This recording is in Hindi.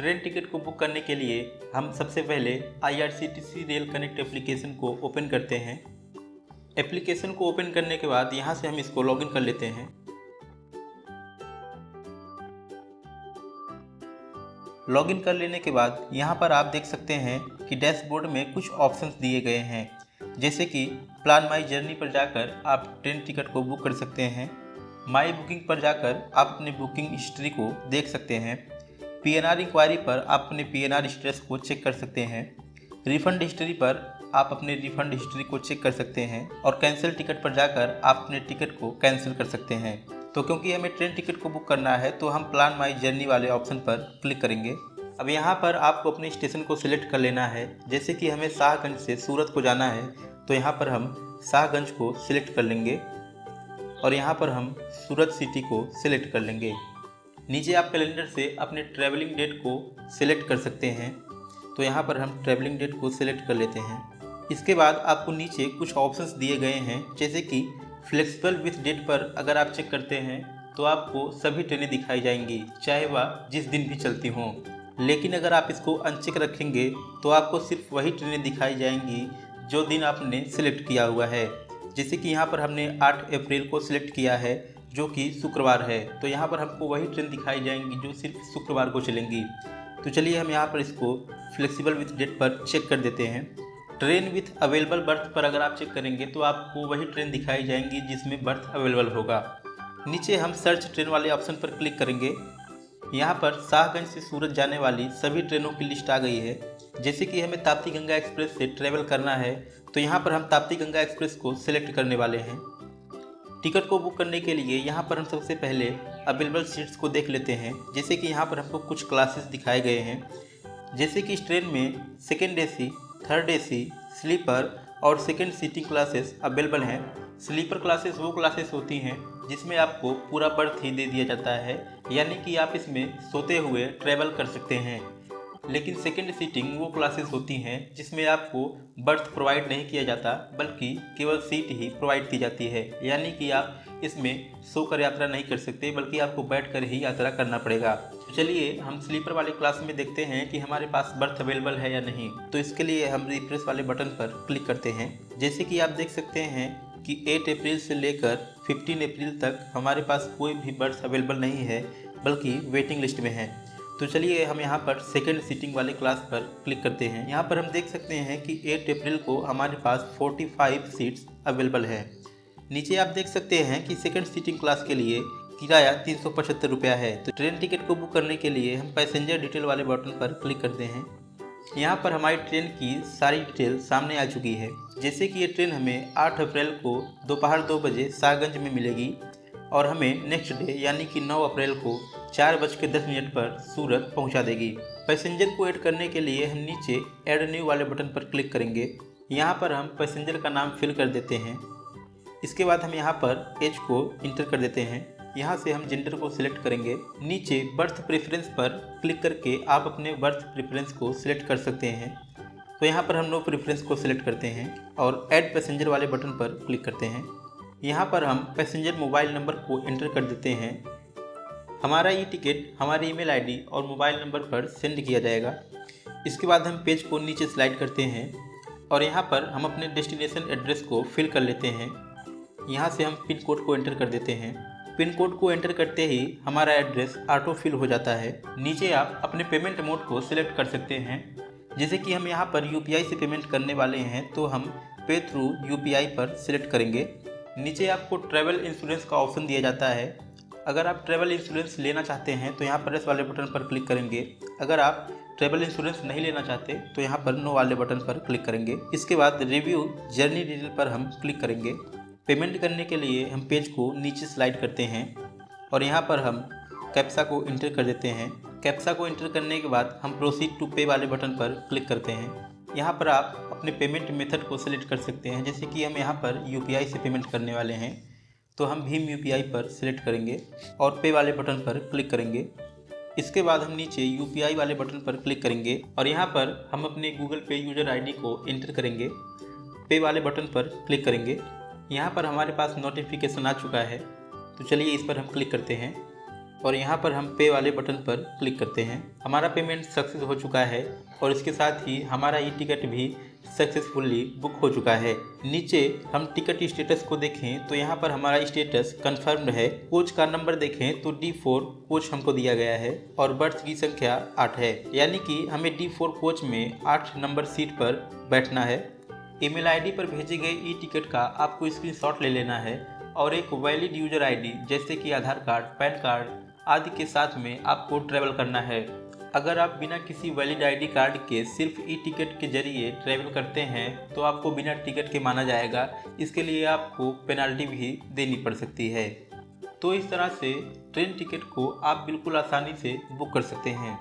ट्रेन टिकट को बुक करने के लिए हम सबसे पहले IRCTC रेल कनेक्ट एप्लीकेशन को ओपन करते हैं। एप्लीकेशन को ओपन करने के बाद यहाँ से हम इसको लॉगिन कर लेते हैं। लॉगिन कर लेने के बाद यहाँ पर आप देख सकते हैं कि डैशबोर्ड में कुछ ऑप्शंस दिए गए हैं, जैसे कि प्लान माई जर्नी पर जाकर आप ट्रेन टिकट को बुक कर सकते हैं। माई बुकिंग पर जाकर आप अपने बुकिंग हिस्ट्री को देख सकते हैं। PNR इंक्वायरी पर आप अपने PNR स्टेटस को चेक कर सकते हैं। रिफ़ंड हिस्ट्री पर आप अपने रिफ़ंड हिस्ट्री को चेक कर सकते हैं और कैंसिल टिकट पर जाकर आप अपने टिकट को कैंसिल कर सकते हैं। तो क्योंकि हमें ट्रेन टिकट को बुक करना है तो हम प्लान माई जर्नी वाले ऑप्शन पर क्लिक करेंगे। अब यहाँ पर आपको अपने स्टेशन को सिलेक्ट कर लेना है। जैसे कि हमें शाहगंज से सूरत को जाना है तो यहाँ पर हम शाहगंज को सिलेक्ट कर लेंगे और यहाँ पर हम सूरत सिटी को सिलेक्ट कर लेंगे। नीचे आप कैलेंडर से अपने ट्रैवलिंग डेट को सिलेक्ट कर सकते हैं, तो यहाँ पर हम ट्रैवलिंग डेट को सिलेक्ट कर लेते हैं। इसके बाद आपको नीचे कुछ ऑप्शंस दिए गए हैं, जैसे कि फ्लेक्सिबल विथ डेट पर अगर आप चेक करते हैं तो आपको सभी ट्रेनें दिखाई जाएंगी, चाहे वह जिस दिन भी चलती हों। लेकिन अगर आप इसको अनचेक रखेंगे तो आपको सिर्फ वही ट्रेनें दिखाई जाएंगी जो दिन आपने सिलेक्ट किया हुआ है। जैसे कि यहाँ पर हमने 8 अप्रैल को सिलेक्ट किया है, जो कि शुक्रवार है, तो यहाँ पर हमको वही ट्रेन दिखाई जाएंगी जो सिर्फ शुक्रवार को चलेंगी। तो चलिए हम यहाँ पर इसको फ्लेक्सिबल विथ डेट पर चेक कर देते हैं। ट्रेन विथ अवेलेबल बर्थ पर अगर आप चेक करेंगे तो आपको वही ट्रेन दिखाई जाएंगी जिसमें बर्थ अवेलेबल होगा। नीचे हम सर्च ट्रेन वाले ऑप्शन पर क्लिक करेंगे। यहाँ पर शाहगंज से सूरत जाने वाली सभी ट्रेनों की लिस्ट आ गई है। जैसे कि हमें ताप्ती गंगा एक्सप्रेस से ट्रैवल करना है तो यहाँ पर हम ताप्ती गंगा एक्सप्रेस को सिलेक्ट करने वाले हैं। टिकट को बुक करने के लिए यहाँ पर हम सबसे पहले अवेलेबल सीट्स को देख लेते हैं। जैसे कि यहाँ पर हमको कुछ क्लासेस दिखाए गए हैं, जैसे कि इस ट्रेन में second AC, third AC, sleeper और सेकेंड सीटिंग क्लासेस अवेलेबल हैं। स्लीपर क्लासेस वो क्लासेस होती हैं जिसमें आपको पूरा बर्थ ही दे दिया जाता है, यानी कि आप इसमें सोते हुए ट्रैवल कर सकते हैं। लेकिन सेकेंड सीटिंग वो क्लासेस होती हैं जिसमें आपको बर्थ प्रोवाइड नहीं किया जाता, बल्कि केवल सीट ही प्रोवाइड की जाती है, यानी कि आप इसमें सोकर यात्रा नहीं कर सकते, बल्कि आपको बैठकर ही यात्रा करना पड़ेगा। तो चलिए हम स्लीपर वाले क्लास में देखते हैं कि हमारे पास बर्थ अवेलेबल है या नहीं। तो इसके लिए हम रिफ्रेश वाले बटन पर क्लिक करते हैं। जैसे कि आप देख सकते हैं कि 8 अप्रैल से लेकर 15 अप्रैल तक हमारे पास कोई भी बर्थ अवेलेबल नहीं है, बल्कि वेटिंग लिस्ट में है। तो चलिए हम यहाँ पर सेकेंड सीटिंग वाले क्लास पर क्लिक करते हैं। यहाँ पर हम देख सकते हैं कि 8 अप्रैल को हमारे पास 45 सीट्स अवेलेबल है। नीचे आप देख सकते हैं कि सेकेंड सीटिंग क्लास के लिए किराया 375 रुपया है। तो ट्रेन टिकट को बुक करने के लिए हम पैसेंजर डिटेल वाले बटन पर क्लिक करते हैं। यहाँ पर हमारी ट्रेन की सारी डिटेल सामने आ चुकी है। जैसे कि ये ट्रेन हमें 8 अप्रैल को दोपहर 2 बजे शाहगंज में मिलेगी और हमें नेक्स्ट डे यानी कि 9 अप्रैल को 4:10 पर सूरत पहुंचा देगी। पैसेंजर को ऐड करने के लिए हम नीचे ऐड न्यू वाले बटन पर क्लिक करेंगे। यहाँ पर हम पैसेंजर का नाम फिल कर देते हैं। इसके बाद हम यहाँ पर एज को इंटर कर देते हैं। यहाँ से हम जेंडर को सिलेक्ट करेंगे। नीचे बर्थ प्रेफरेंस पर क्लिक करके आप अपने बर्थ प्रेफरेंस को सिलेक्ट कर सकते हैं। तो यहाँ पर हम नो प्रेफरेंस को सिलेक्ट करते हैं और ऐड पैसेंजर वाले बटन पर क्लिक करते हैं। यहाँ पर हम पैसेंजर मोबाइल नंबर को एंटर कर देते हैं। हमारा ये टिकट हमारे ईमेल आईडी और मोबाइल नंबर पर सेंड किया जाएगा। इसके बाद हम पेज को नीचे स्लाइड करते हैं और यहाँ पर हम अपने डेस्टिनेशन एड्रेस को फिल कर लेते हैं। यहाँ से हम पिन कोड को एंटर कर देते हैं। पिन कोड को एंटर करते ही हमारा एड्रेस ऑटो फिल हो जाता है। नीचे आप अपने पेमेंट मोड को सिलेक्ट कर सकते हैं। जैसे कि हम यहाँ पर UPI से पेमेंट करने वाले हैं तो हम पे थ्रू UPI पर सिलेक्ट करेंगे। नीचे आपको ट्रैवल इंश्योरेंस का ऑप्शन दिया जाता है। अगर आप ट्रैवल इंश्योरेंस लेना चाहते हैं तो यहाँ पर इस वाले बटन पर क्लिक करेंगे। अगर आप ट्रैवल इंश्योरेंस नहीं लेना चाहते तो यहाँ पर नो वाले बटन पर क्लिक करेंगे। इसके बाद रिव्यू जर्नी डिटेल पर हम क्लिक करेंगे। पेमेंट करने के लिए हम पेज को नीचे स्लाइड करते हैं और यहाँ पर हम कैप्सा को इंटर कर देते हैं। कैप्सा को इंटर करने के बाद हम प्रोसीड टू पे वाले बटन पर क्लिक करते हैं। यहाँ पर आप अपने पेमेंट मेथड को सिलेक्ट कर सकते हैं। जैसे कि हम यहाँ पर UPI से पेमेंट करने वाले हैं तो हम भीम UPI पर सिलेक्ट करेंगे और पे वाले बटन पर क्लिक करेंगे। इसके बाद हम नीचे UPI वाले बटन पर क्लिक करेंगे और यहाँ पर हम अपने गूगल पे यूज़र ID को एंटर करेंगे। पे वाले बटन पर क्लिक करेंगे। यहाँ पर हमारे पास नोटिफिकेशन आ चुका है, तो चलिए इस पर हम क्लिक करते हैं। और यहाँ पर हम पे वाले बटन पर क्लिक करते हैं। हमारा पेमेंट सक्सेस हो चुका है और इसके साथ ही हमारा ई टिकट भी सक्सेसफुली बुक हो चुका है। नीचे हम टिकट स्टेटस को देखें तो यहाँ पर हमारा स्टेटस कंफर्म्ड है। कोच का नंबर देखें तो D4 कोच हमको दिया गया है और बर्थ की संख्या 8 है, यानी कि हमें D4 कोच में 8 नंबर सीट पर बैठना है। ईमेल आईडी पर भेजे गए ई टिकट का आपको स्क्रीनशॉट ले लेना है और एक वैलिड यूजर आईडी जैसे कि आधार कार्ड, पैन कार्ड आदि के साथ में आपको ट्रैवल करना है। अगर आप बिना किसी वैलिड आईडी कार्ड के सिर्फ ई टिकट के जरिए ट्रैवल करते हैं तो आपको बिना टिकट के माना जाएगा। इसके लिए आपको पेनाल्टी भी देनी पड़ सकती है। तो इस तरह से ट्रेन टिकट को आप बिल्कुल आसानी से बुक कर सकते हैं।